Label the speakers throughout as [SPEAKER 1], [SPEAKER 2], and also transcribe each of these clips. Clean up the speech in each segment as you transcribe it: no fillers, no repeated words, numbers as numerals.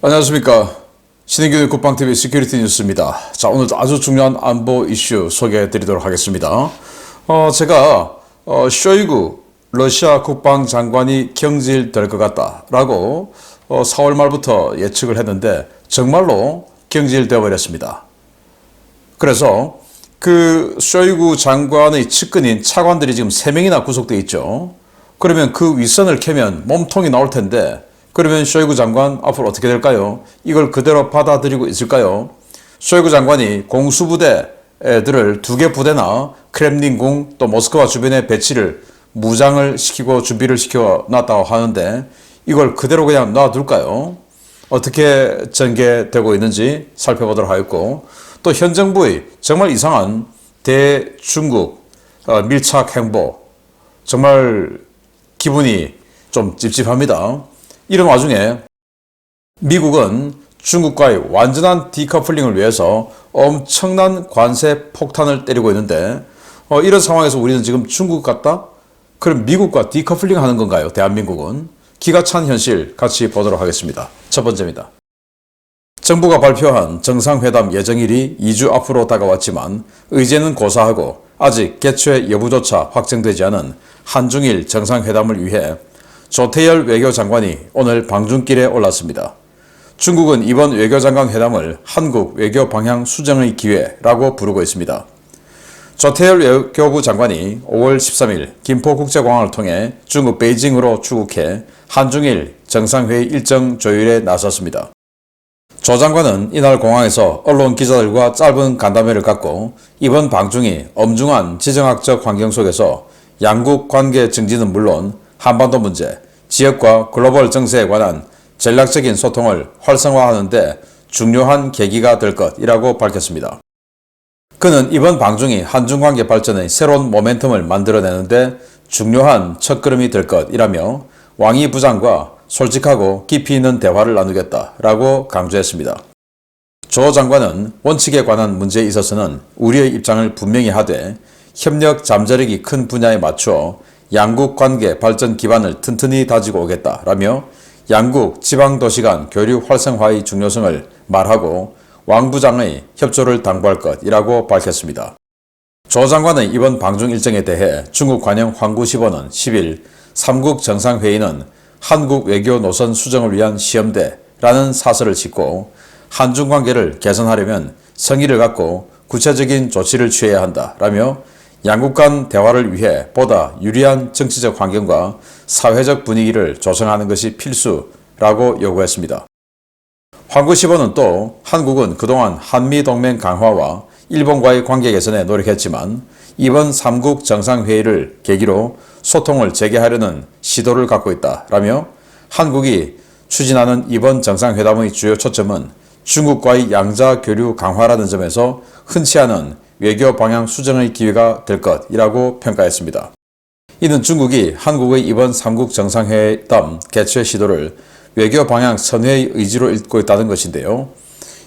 [SPEAKER 1] 안녕하십니까. 신인균의 국방TV 시큐리티 뉴스입니다. 자, 오늘도 아주 중요한 안보 이슈 소개해 드리도록 하겠습니다. 제가 쇼이구 러시아 국방장관이 경질될 것 같다라고 4월 말부터 예측을 했는데 정말로 경질되어 버렸습니다. 그래서 그 쇼이구 장관의 측근인 차관들이 지금 3명이나 구속되어 있죠. 그러면 그 윗선을 캐면 몸통이 나올 텐데 그러면 쇼이구 장관 앞으로 어떻게 될까요? 이걸 그대로 받아들이고 있을까요? 쇼이구 장관이 공수부대들을 2개 부대나 크렘린궁 또 모스크바 주변에 배치를 무장을 시키고 준비를 시켜 놨다고 하는데 이걸 그대로 그냥 놔둘까요? 어떻게 전개되고 있는지 살펴보도록 하겠고 또 현 정부의 정말 이상한 대중국 밀착 행보 정말 기분이 좀 찝찝합니다. 이런 와중에 미국은 중국과의 완전한 디커플링을 위해서 엄청난 관세 폭탄을 때리고 있는데 이런 상황에서 우리는 지금 중국 같다? 그럼 미국과 디커플링 하는 건가요? 대한민국은? 기가 찬 현실 같이 보도록 하겠습니다. 첫 번째입니다. 정부가 발표한 정상회담 예정일이 2주 앞으로 다가왔지만 의제는 고사하고 아직 개최 여부조차 확정되지 않은 한중일 정상회담을 위해 조태열 외교장관이 오늘 방중길에 올랐습니다. 중국은 이번 외교장관 회담을 한국 외교 방향 수정의 기회라고 부르고 있습니다. 조태열 외교부 장관이 5월 13일 김포국제공항을 통해 중국 베이징으로 출국해 한중일 정상회의 일정 조율에 나섰습니다. 조 장관은 이날 공항에서 언론 기자들과 짧은 간담회를 갖고 이번 방중이 엄중한 지정학적 환경 속에서 양국 관계 증진은 물론 한반도 문제, 지역과 글로벌 정세에 관한 전략적인 소통을 활성화하는 데 중요한 계기가 될 것이라고 밝혔습니다. 그는 이번 방중이 한중관계 발전의 새로운 모멘텀을 만들어내는데 중요한 첫걸음이 될 것이라며 왕이 부장과 솔직하고 깊이 있는 대화를 나누겠다라고 강조했습니다. 조 장관은 원칙에 관한 문제에 있어서는 우리의 입장을 분명히 하되 협력 잠재력이 큰 분야에 맞추어 양국 관계 발전 기반을 튼튼히 다지고 오겠다라며 양국 지방도시 간 교류 활성화의 중요성을 말하고 왕 부장의 협조를 당부할 것이라고 밝혔습니다. 조 장관의 이번 방중 일정에 대해 중국 관영 황구시보는 10일 3국 정상회의는 한국 외교 노선 수정을 위한 시험대라는 사설을 짓고 한중 관계를 개선하려면 성의를 갖고 구체적인 조치를 취해야 한다라며 양국 간 대화를 위해 보다 유리한 정치적 환경과 사회적 분위기를 조성하는 것이 필수라고 요구했습니다. 황구시보는 또 한국은 그동안 한미동맹 강화와 일본과의 관계 개선에 노력했지만 이번 3국 정상회의를 계기로 소통을 재개하려는 시도를 갖고 있다라며 한국이 추진하는 이번 정상회담의 주요 초점은 중국과의 양자 교류 강화라는 점에서 흔치 않은 외교 방향 수정의 기회가 될 것이라고 평가했습니다. 이는 중국이 한국의 이번 3국 정상회담 개최 시도를 외교 방향 선회의 의지로 읽고 있다는 것인데요.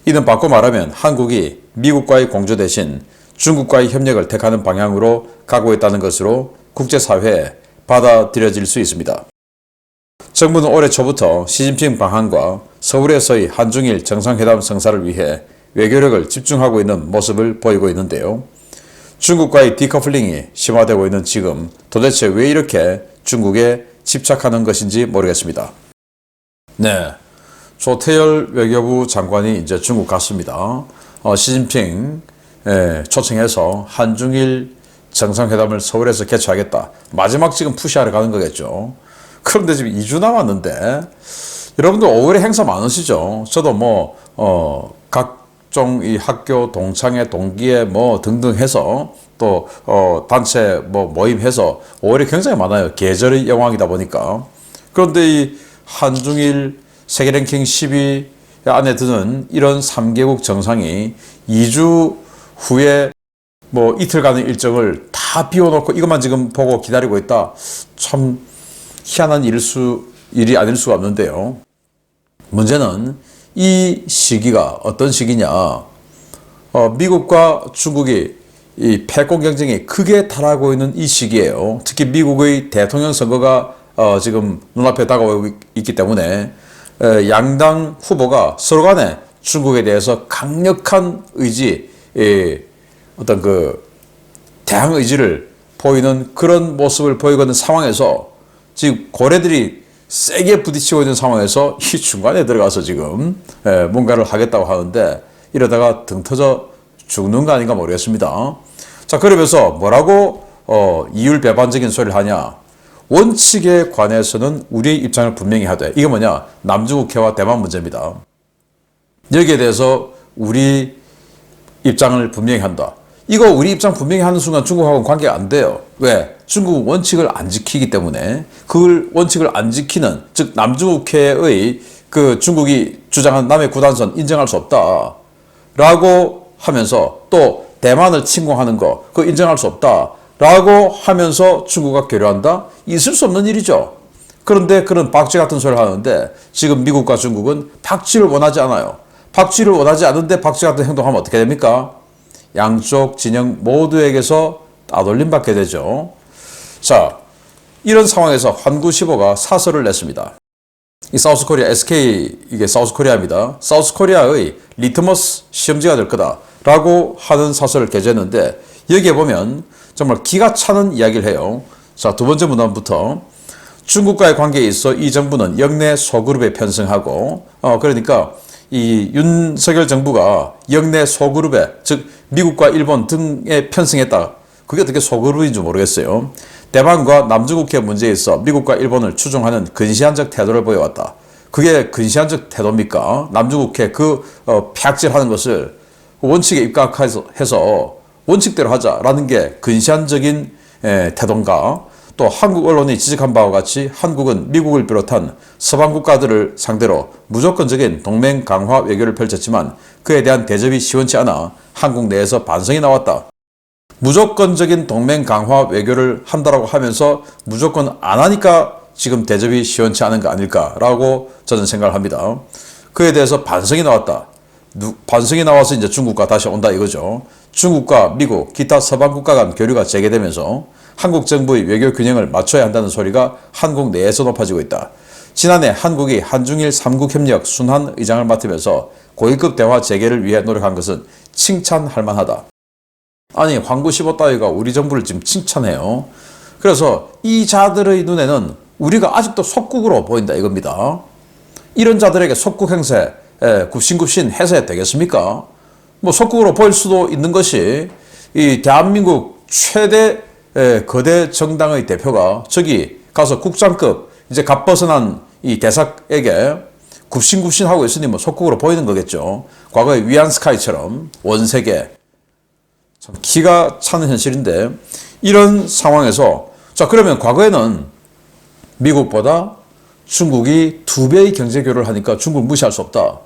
[SPEAKER 1] 이는 바꿔 말하면 한국이 미국과의 공조 대신 중국과의 협력을 택하는 방향으로 가고 있다는 것으로 국제사회에 받아들여질 수 있습니다. 정부는 올해 초부터 시진핑 방한과 서울에서의 한중일 정상회담 성사를 위해 외교력을 집중하고 있는 모습을 보이고 있는데요. 중국과의 디커플링이 심화되고 있는 지금 도대체 왜 이렇게 중국에 집착하는 것인지 모르겠습니다. 네, 조태열 외교부 장관이 이제 중국 갔습니다. 시진핑 초청해서 한중일 정상회담을 서울에서 개최하겠다. 마지막 지금 푸시하러 가는 거겠죠. 그런데 지금 2주 남았는데 여러분들 5월에 행사 많으시죠? 저도 각종 이 학교 동창회 동기회 등등 해서 또 단체 모임해서 5월에 굉장히 많아요. 계절의 여왕이다 보니까. 그런데 이 한중일 세계 랭킹 10위 안에 드는 이런 3개국 정상이 2주 후에 이틀간의 일정을 다 비워놓고 이것만 지금 보고 기다리고 있다. 참 희한한 일이 아닐 수가 없는데요. 문제는 이 시기가 어떤 시기냐. 미국과 중국이 이 패권 경쟁이 크게 달하고 있는 이 시기예요. 특히 미국의 대통령 선거가 지금 눈앞에 다가오고 있기 때문에 양당 후보가 서로 간에 중국에 대해서 강력한 의지, 어떤 그 대항 의지를 보이는 그런 모습을 보이고 있는 상황에서 지금 고래들이 세게 부딪히고 있는 상황에서 이 중간에 들어가서 지금 뭔가를 하겠다고 하는데 이러다가 등 터져 죽는 거 아닌가 모르겠습니다. 자, 그러면서 뭐라고 이율배반적인 소리를 하냐. 원칙에 관해서는 우리의 입장을 분명히 하되, 이게 뭐냐, 남중국해와 대만 문제입니다. 여기에 대해서 우리 입장을 분명히 한다. 이거 우리 입장 분명히 하는 순간 중국하고는 관계가 안 돼요. 왜? 중국은 원칙을 안 지키기 때문에. 그 원칙을 안 지키는, 즉 남중국해의 그 중국이 주장한 남해 구단선 인정할 수 없다 라고 하면서, 또 대만을 침공하는 거 그거 인정할 수 없다 라고 하면서 중국과 교류한다? 있을 수 없는 일이죠. 그런데 그런 박쥐 같은 소리를 하는데 지금 미국과 중국은 박쥐를 원하지 않아요. 박쥐를 원하지 않는데 박쥐 같은 행동하면 어떻게 됩니까? 양쪽 진영 모두에게서 따돌림 받게 되죠. 자, 이런 상황에서 환구시보가 사설을 냈습니다. 이 사우스코리아, SK, 이게 사우스코리아입니다. 사우스코리아의 리트머스 시험지가 될 거다라고 하는 사설을 게재했는데, 여기에 보면 정말 기가 차는 이야기를 해요. 자, 두 번째 문단부터 중국과의 관계에 있어 이 정부는 영내 소그룹에 편승하고, 그러니까 이 윤석열 정부가 영내 소그룹에, 즉 미국과 일본 등에 편승했다. 그게 어떻게 소그룹인지 모르겠어요. 대만과 남중국해 문제에 있어 미국과 일본을 추종하는 근시안적 태도를 보여왔다. 그게 근시안적 태도입니까? 남중국해 폐악질하는 것을 원칙에 입각해서 원칙대로 하자라는 게 근시안적인 태도인가? 또 한국 언론이 지적한 바와 같이 한국은 미국을 비롯한 서방 국가들을 상대로 무조건적인 동맹 강화 외교를 펼쳤지만 그에 대한 대접이 시원치 않아 한국 내에서 반성이 나왔다. 무조건적인 동맹 강화 외교를 한다라고 하면서 무조건 안 하니까 지금 대접이 시원치 않은 거 아닐까라고 저는 생각을 합니다. 그에 대해서 반성이 나왔다. 반성이 나와서 이제 중국과 다시 온다 이거죠. 중국과 미국, 기타 서방 국가 간 교류가 재개되면서 한국 정부의 외교 균형을 맞춰야 한다는 소리가 한국 내에서 높아지고 있다. 지난해 한국이 한중일 3국 협력 순환 의장을 맡으면서 고위급 대화 재개를 위해 노력한 것은 칭찬할 만하다. 아니, 황구시보 따위가 우리 정부를 지금 칭찬해요. 그래서 이 자들의 눈에는 우리가 아직도 속국으로 보인다 이겁니다. 이런 자들에게 속국 행세, 굽신굽신 해서 되겠습니까? 뭐 속국으로 보일 수도 있는 것이 이 대한민국 최대 거대 정당의 대표가 저기 가서 국장급 이제 갓벗어난 이 대사에게 굽신굽신 하고 있으니 뭐 속국으로 보이는 거겠죠. 과거의 위안스카이처럼 원세계. 참 기가 차는 현실인데, 이런 상황에서 자, 그러면 과거에는 미국보다 중국이 2배의 경제 교류를 하니까 중국을 무시할 수 없다.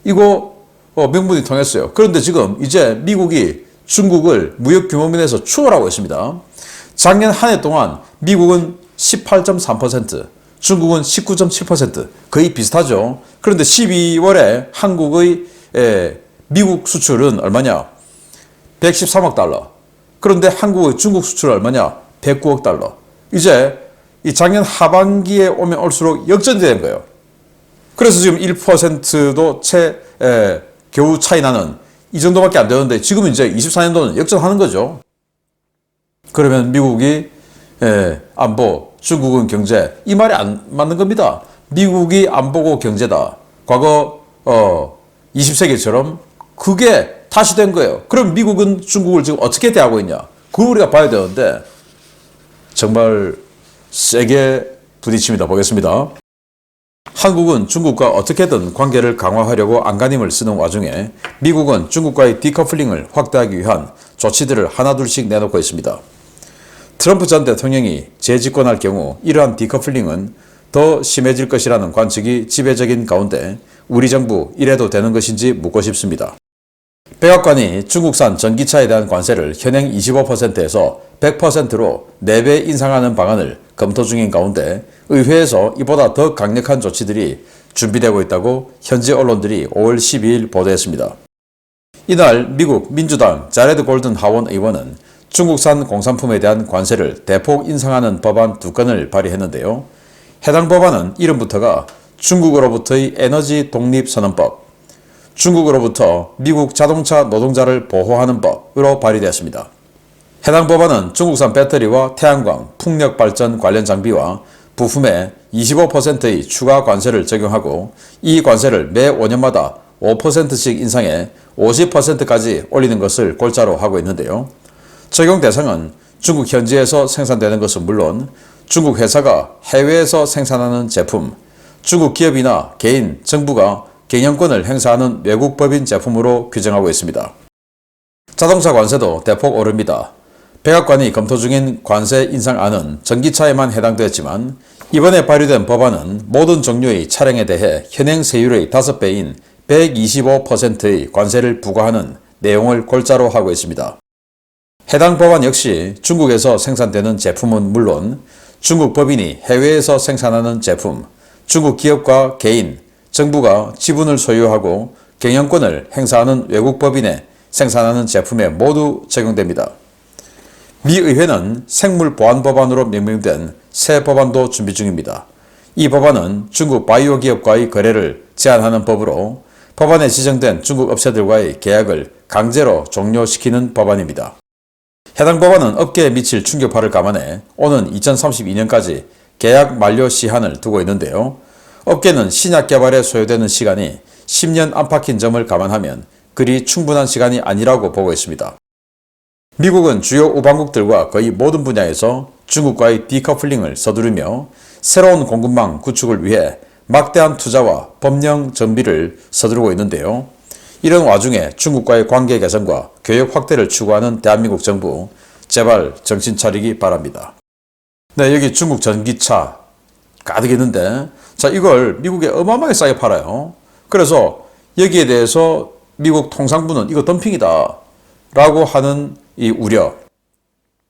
[SPEAKER 1] 이거 명분이 통했어요. 그런데 지금 이제 미국이 중국을 무역 규모면에서 추월하고 있습니다. 작년 한 해 동안 미국은 18.3%, 중국은 19.7%, 거의 비슷하죠. 그런데 12월에 한국의 미국 수출은 얼마냐? 113억 달러. 그런데 한국의 중국 수출은 얼마냐? 109억 달러. 이제 이 작년 하반기에 오면 올수록 역전이 된 거예요. 그래서 지금 1%도 겨우 차이 나는 이 정도밖에 안 되는데 지금 이제 24년도는 역전하는 거죠. 그러면 미국이 안보, 중국은 경제, 이 말이 안 맞는 겁니다. 미국이 안보고 경제다. 과거 20세기처럼 그게 다시 된 거예요. 그럼 미국은 중국을 지금 어떻게 대하고 있냐? 그걸 우리가 봐야 되는데 정말 세게 부딪힙니다. 보겠습니다. 한국은 중국과 어떻게든 관계를 강화하려고 안간힘을 쓰는 와중에 미국은 중국과의 디커플링을 확대하기 위한 조치들을 하나둘씩 내놓고 있습니다. 트럼프 전 대통령이 재집권할 경우 이러한 디커플링은 더 심해질 것이라는 관측이 지배적인 가운데 우리 정부 이래도 되는 것인지 묻고 싶습니다. 백악관이 중국산 전기차에 대한 관세를 현행 25%에서 100%로 4배 인상하는 방안을 검토 중인 가운데 의회에서 이보다 더 강력한 조치들이 준비되고 있다고 현지 언론들이 5월 12일 보도했습니다. 이날 미국 민주당 자레드 골든 하원 의원은 중국산 공산품에 대한 관세를 대폭 인상하는 법안 2건을 발의했는데요. 해당 법안은 이름부터가 중국으로부터의 에너지 독립선언법, 중국으로부터 미국 자동차 노동자를 보호하는 법으로 발의되었습니다. 해당 법안은 중국산 배터리와 태양광, 풍력 발전 관련 장비와 부품에 25%의 추가 관세를 적용하고 이 관세를 매 5년마다 5%씩 인상해 50%까지 올리는 것을 골자로 하고 있는데요. 적용 대상은 중국 현지에서 생산되는 것은 물론 중국 회사가 해외에서 생산하는 제품, 중국 기업이나 개인, 정부가 경영권을 행사하는 외국 법인 제품으로 규정하고 있습니다. 자동차 관세도 대폭 오릅니다. 백악관이 검토 중인 관세 인상안은 전기차에만 해당되었지만 이번에 발의된 법안은 모든 종류의 차량에 대해 현행 세율의 5배인 125%의 관세를 부과하는 내용을 골자로 하고 있습니다. 해당 법안 역시 중국에서 생산되는 제품은 물론 중국 법인이 해외에서 생산하는 제품, 중국 기업과 개인, 정부가 지분을 소유하고 경영권을 행사하는 외국 법인에 생산하는 제품에 모두 적용됩니다. 미 의회는 생물보안법안으로 명명된 새 법안도 준비 중입니다. 이 법안은 중국 바이오 기업과의 거래를 제한하는 법으로 법안에 지정된 중국 업체들과의 계약을 강제로 종료시키는 법안입니다. 해당 법안은 업계에 미칠 충격파를 감안해 오는 2032년까지 계약 만료 시한을 두고 있는데요. 업계는 신약 개발에 소요되는 시간이 10년 안팎인 점을 감안하면 그리 충분한 시간이 아니라고 보고 있습니다. 미국은 주요 우방국들과 거의 모든 분야에서 중국과의 디커플링을 서두르며 새로운 공급망 구축을 위해 막대한 투자와 법령 정비를 서두르고 있는데요. 이런 와중에 중국과의 관계 개선과 교역 확대를 추구하는 대한민국 정부, 제발 정신 차리기 바랍니다. 네, 여기 중국 전기차 가득 있는데, 자, 이걸 미국에 어마어마하게 싸게 팔아요. 그래서 여기에 대해서 미국 통상부는 이거 덤핑이다 라고 하는 이 우려,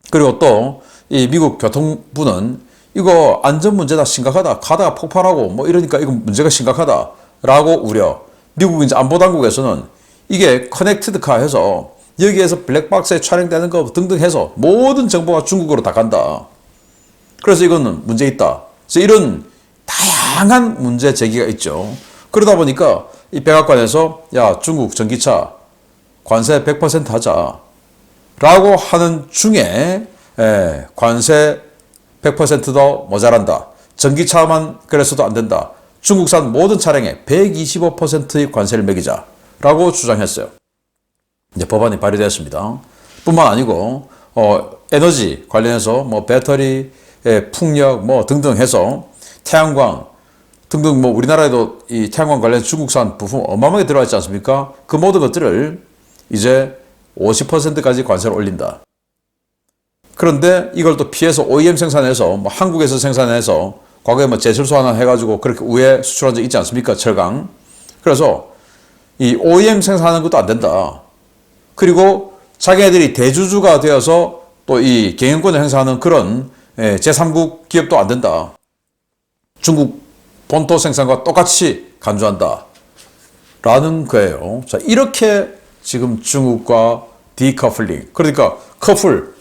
[SPEAKER 1] 그리고 또 이 미국 교통부는 이거 안전 문제다, 심각하다, 가다가 폭발하고 뭐 이러니까 이거 문제가 심각하다 라고 우려. 미국 이제 안보당국에서는 이게 커넥티드카 해서 여기에서 블랙박스에 촬영되는 거 등등 해서 모든 정보가 중국으로 다 간다. 그래서 이거는 문제 있다. 그래서 이런 다양한 문제 제기가 있죠. 그러다 보니까 이 백악관에서 야, 중국 전기차 관세 100% 하자 라고 하는 중에 관세 100%도 모자란다. 전기차만 그래서도 안 된다. 중국산 모든 차량에 125%의 관세를 매기자 라고 주장했어요. 이제 법안이 발의되었습니다. 뿐만 아니고 에너지 관련해서 뭐 배터리, 풍력 뭐 등등 해서 태양광 등등 뭐 우리나라에도 이 태양광 관련 중국산 부품 어마어마하게 들어와 있지 않습니까? 그 모든 것들을 이제 50%까지 관세를 올린다. 그런데 이걸 또 피해서 OEM 생산해서 뭐 한국에서 생산해서 과거에 뭐 제철소 하나 해가지고 그렇게 우회 수출한 적 있지 않습니까? 철강. 그래서 이 OEM 생산하는 것도 안 된다. 그리고 자기네들이 대주주가 되어서 또 이 경영권을 행사하는 그런 제3국 기업도 안 된다. 중국 본토 생산과 똑같이 간주한다. 라는 거예요. 자, 이렇게 지금 중국과 디커플링. 그러니까 커플,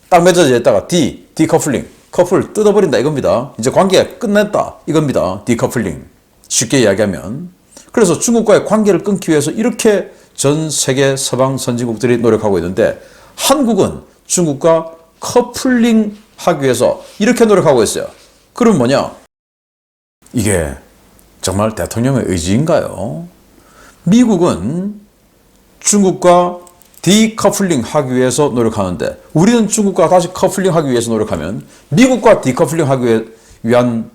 [SPEAKER 1] 딱 맺어져 있다가 디커플링. 커플 뜯어버린다 이겁니다. 이제 관계 끝냈다 이겁니다. 디커플링. 쉽게 이야기하면. 그래서 중국과의 관계를 끊기 위해서 이렇게 전 세계 서방 선진국들이 노력하고 있는데 한국은 중국과 커플링 하기 위해서 이렇게 노력하고 있어요. 그럼 뭐냐? 이게 정말 대통령의 의지인가요? 미국은 중국과 디커플링 하기 위해서 노력하는데 우리는 중국과 다시 커플링 하기 위해서 노력하면 미국과 디커플링 하기 위한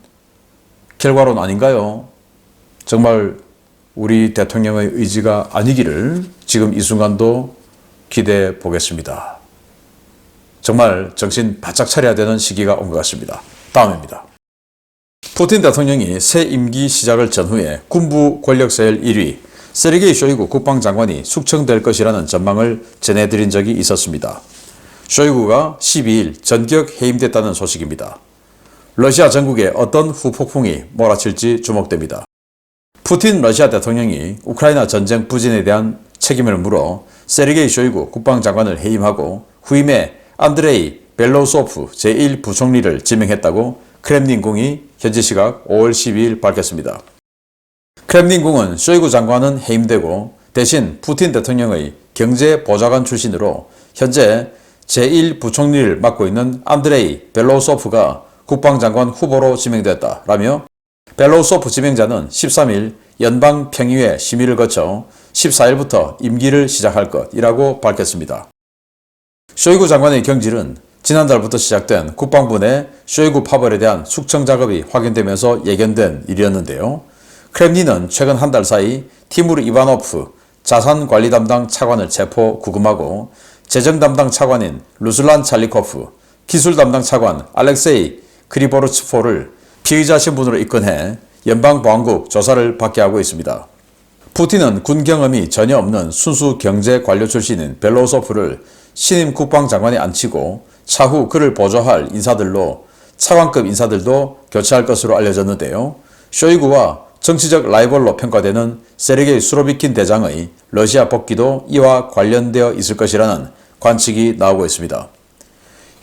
[SPEAKER 1] 결과론 아닌가요? 정말 우리 대통령의 의지가 아니기를 지금 이 순간도 기대해 보겠습니다. 정말 정신 바짝 차려야 되는 시기가 온 것 같습니다. 다음입니다. 푸틴 대통령이 새 임기 시작을 전후에 군부 권력서열 1위 세르게이 쇼이구 국방장관이 숙청될 것이라는 전망을 전해드린 적이 있었습니다. 쇼이구가 12일 전격 해임됐다는 소식입니다. 러시아 전국에 어떤 후폭풍이 몰아칠지 주목됩니다. 푸틴 러시아 대통령이 우크라이나 전쟁 부진에 대한 책임을 물어 세르게이 쇼이구 국방장관을 해임하고 후임에 안드레이 벨로소프 제1부총리를 지명했다고 크렘린궁이 현지 시각 5월 12일 밝혔습니다. 크렘린궁은 쇼이구 장관은 해임되고 대신 푸틴 대통령의 경제보좌관 출신으로 현재 제1부총리를 맡고 있는 안드레이 벨로소프가 국방장관 후보로 지명됐다라며 벨로소프 지명자는 13일 연방평의회 심의를 거쳐 14일부터 임기를 시작할 것이라고 밝혔습니다. 쇼이구 장관의 경질은 지난달부터 시작된 국방부 내 쇼이구 파벌에 대한 숙청 작업이 확인되면서 예견된 일이었는데요. 크렘린은 최근 한 달 사이 티무르 이바노프 자산관리 담당 차관을 체포 구금하고 재정 담당 차관인 루슬란 찰리코프, 기술 담당 차관 알렉세이 크리보르츠포를 피의자 신분으로 입건해 연방보안국 조사를 받게 하고 있습니다. 푸틴은 군 경험이 전혀 없는 순수 경제 관료 출신인 벨로소프를 신임 국방장관에 앉히고 차후 그를 보좌할 인사들로 차관급 인사들도 교체할 것으로 알려졌는데요. 쇼이구와 정치적 라이벌로 평가되는 세르게이 수로비킨 대장의 러시아 복귀도 이와 관련되어 있을 것이라는 관측이 나오고 있습니다.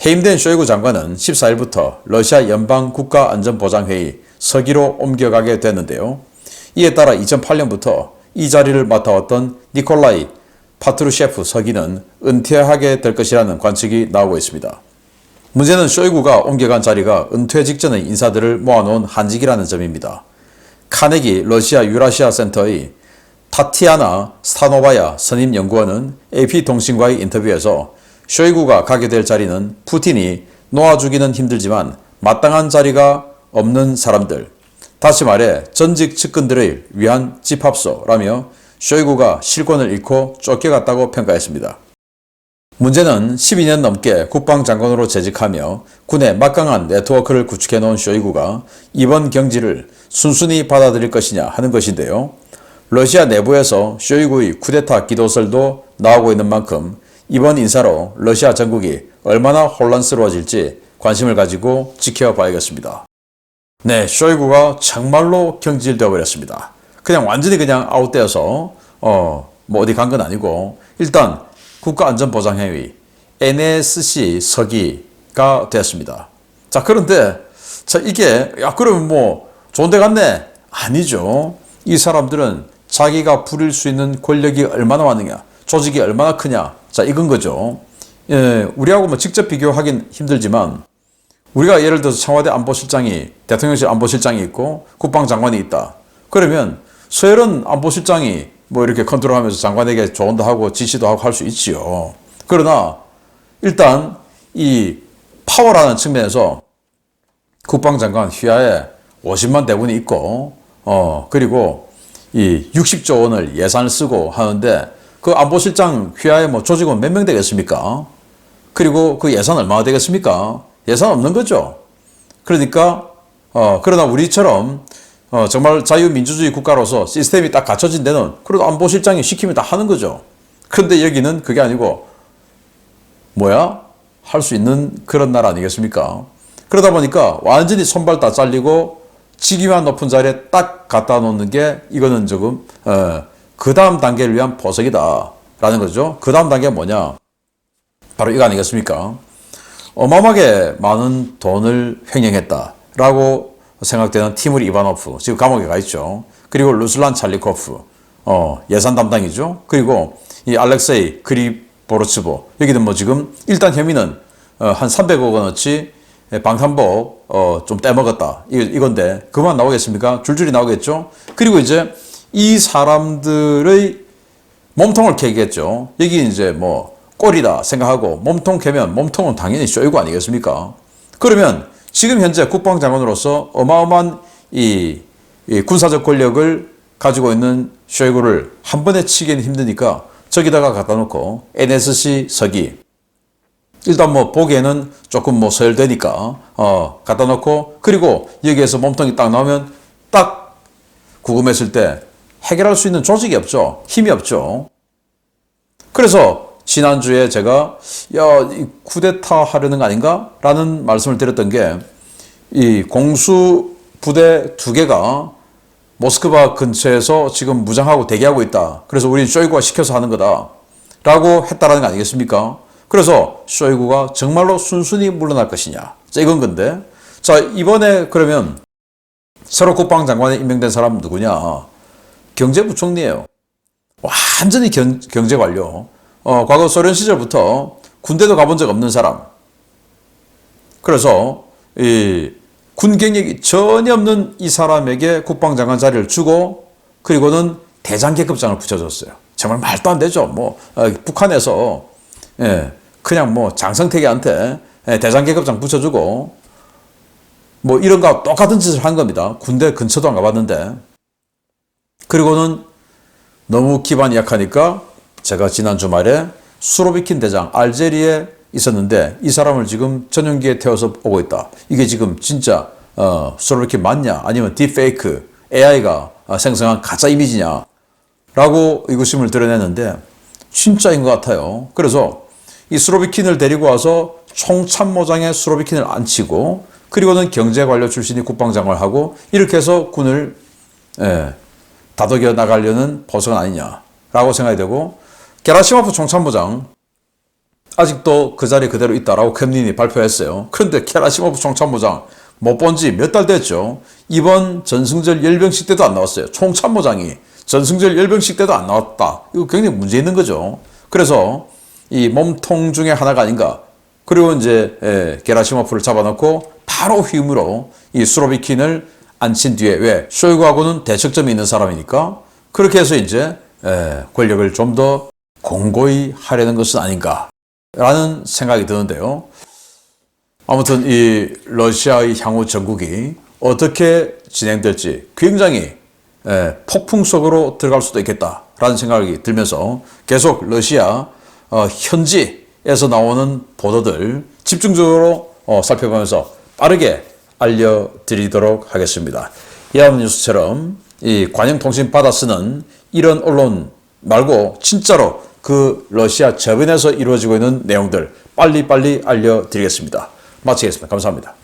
[SPEAKER 1] 해임된 쇼이구 장관은 14일부터 러시아 연방국가안전보장회의 서기로 옮겨가게 됐는데요. 이에 따라 2008년부터 이 자리를 맡아왔던 니콜라이 파트루셰프 서기는 은퇴하게 될 것이라는 관측이 나오고 있습니다. 문제는 쇼이구가 옮겨간 자리가 은퇴 직전의 인사들을 모아놓은 한직이라는 점입니다. 카네기 러시아 유라시아 센터의 타티아나 스타노바야 선임 연구원은 AP통신과의 인터뷰에서 쇼이구가 가게 될 자리는 푸틴이 놓아주기는 힘들지만 마땅한 자리가 없는 사람들, 다시 말해 전직 측근들을 위한 집합소라며 쇼이구가 실권을 잃고 쫓겨갔다고 평가했습니다. 문제는 12년 넘게 국방장관으로 재직하며 군의 막강한 네트워크를 구축해놓은 쇼이구가 이번 경질을 순순히 받아들일 것이냐 하는 것인데요. 러시아 내부에서 쇼이구의 쿠데타 기도설도 나오고 있는 만큼 이번 인사로 러시아 전국이 얼마나 혼란스러워질지 관심을 가지고 지켜봐야겠습니다. 네, 쇼이구가 정말로 경질되어 버렸습니다. 그냥 완전히 그냥 아웃되어서 뭐 어디 간 건 아니고 일단 국가안전보장회의 NSC 서기가 되었습니다. 자, 그런데 자 이게 그러면 뭐 좋은 데 갔네? 아니죠. 이 사람들은 자기가 부릴 수 있는 권력이 얼마나 많으냐, 조직이 얼마나 크냐, 자 이건 거죠. 예, 우리하고 뭐 직접 비교하긴 힘들지만 우리가 예를 들어서 청와대 안보실장이 대통령실 안보실장이 있고 국방장관이 있다. 그러면 서열은 안보실장이 뭐 이렇게 컨트롤하면서 장관에게 조언도 하고 지시도 하고 할 수 있지요. 그러나 일단 이 파워라는 측면에서 국방장관 휘하에 50만 대군이 있고 그리고 이 60조 원을 예산을 쓰고 하는데 그 안보실장 휘하에 뭐 조직원 몇 명 되겠습니까? 그리고 그 예산 얼마나 되겠습니까? 예산 없는 거죠. 그러니까 그러나 우리처럼 정말 자유민주주의 국가로서 시스템이 딱 갖춰진 데는 그래도 안보실장이 시키면 다 하는 거죠. 그런데 여기는 그게 아니고 할 수 있는 그런 나라 아니겠습니까? 그러다 보니까 완전히 손발 다 잘리고 직위만 높은 자리에 딱 갖다 놓는 게 이거는 조금 그 다음 단계를 위한 보석이다 라는 거죠. 그 다음 단계가 뭐냐? 바로 이거 아니겠습니까? 어마어마하게 많은 돈을 횡령했다라고 생각되는 티무르 이바노프, 지금 감옥에 가 있죠. 그리고 루슬란 찰리코프, 예산 담당이죠. 그리고 이 알렉세이 크리보르츠보, 여기는 뭐 지금 일단 혐의는 한 300억 원어치 방탄복 좀 떼먹었다 이건데 그만 나오겠습니까? 줄줄이 나오겠죠. 그리고 이제 이 사람들의 몸통을 캐겠죠. 여기 이제 뭐 꼴이다 생각하고 몸통 캐면 몸통은 당연히 쇼이구 아니겠습니까? 그러면 지금 현재 국방장관으로서 어마어마한 이 군사적 권력을 가지고 있는 쇼이구를 한 번에 치기는 힘드니까 저기다가 갖다 놓고 NSC 서기 일단 뭐 보기에는 조금 뭐 서열되니까 갖다 놓고 그리고 여기에서 몸통이 딱 나오면 딱 구금했을 때 해결할 수 있는 조직이 없죠. 힘이 없죠. 그래서 지난주에 제가 이 쿠데타 하려는 거 아닌가? 라는 말씀을 드렸던 게 이 공수 부대 2개가 모스크바 근처에서 지금 무장하고 대기하고 있다. 그래서 우리는 쇼이구가 시켜서 하는 거다. 라고 했다라는 거 아니겠습니까? 그래서 쇼이구가 정말로 순순히 물러날 것이냐. 자, 이건 건데. 자, 이번에 그러면 새로 국방장관에 임명된 사람 누구냐? 경제부총리예요. 완전히 경제관료. 과거 소련 시절부터 군대도 가본 적 없는 사람. 그래서 이 군 경력이 전혀 없는 이 사람에게 국방장관 자리를 주고 그리고는 대장계급장을 붙여줬어요. 정말 말도 안 되죠. 북한에서 그냥 장성택이한테 대장계급장 붙여주고 이런 거 똑같은 짓을 한 겁니다. 군대 근처도 안 가봤는데. 그리고는 너무 기반이 약하니까 제가 지난 주말에 수로비킨 대장 알제리에 있었는데 이 사람을 지금 전용기에 태워서 오고 있다. 이게 지금 진짜 수로비킨 맞냐? 아니면 딥페이크 AI가 생성한 가짜 이미지냐? 라고 의구심을 드러내는데 진짜인 것 같아요. 그래서 이 수로비킨을 데리고 와서 총참모장에 수로비킨을 앉히고 그리고는 경제관료 출신이 국방장관을 하고 이렇게 해서 군을 다독여 나가려는 보석은 아니냐라고 생각이 되고 게라시모프 총참모장 아직도 그 자리에 그대로 있다라고 크렘린이 발표했어요. 그런데 게라시모프 총참모장 못 본 지 몇 달 됐죠. 이번 전승절 열병식 때도 안 나왔어요. 총참모장이 전승절 열병식 때도 안 나왔다. 이거 굉장히 문제 있는 거죠. 그래서 이 몸통 중에 하나가 아닌가. 그리고 이제 게라시모프를 잡아놓고 바로 휘음으로 이 수로비킨을 앉힌 뒤에 왜 쇼이구하고는 대척점이 있는 사람이니까 그렇게 해서 이제 권력을 좀 더 공고히 하려는 것은 아닌가라는 생각이 드는데요. 아무튼 이 러시아의 향후 전국이 어떻게 진행될지 굉장히 폭풍 속으로 들어갈 수도 있겠다라는 생각이 들면서 계속 러시아 현지에서 나오는 보도들 집중적으로 살펴보면서 빠르게 알려드리도록 하겠습니다. 야후 뉴스처럼 이 관영통신 받아 쓰는 이런 언론 말고 진짜로 그 러시아 저변에서 이루어지고 있는 내용들 빨리빨리 알려드리겠습니다. 마치겠습니다. 감사합니다.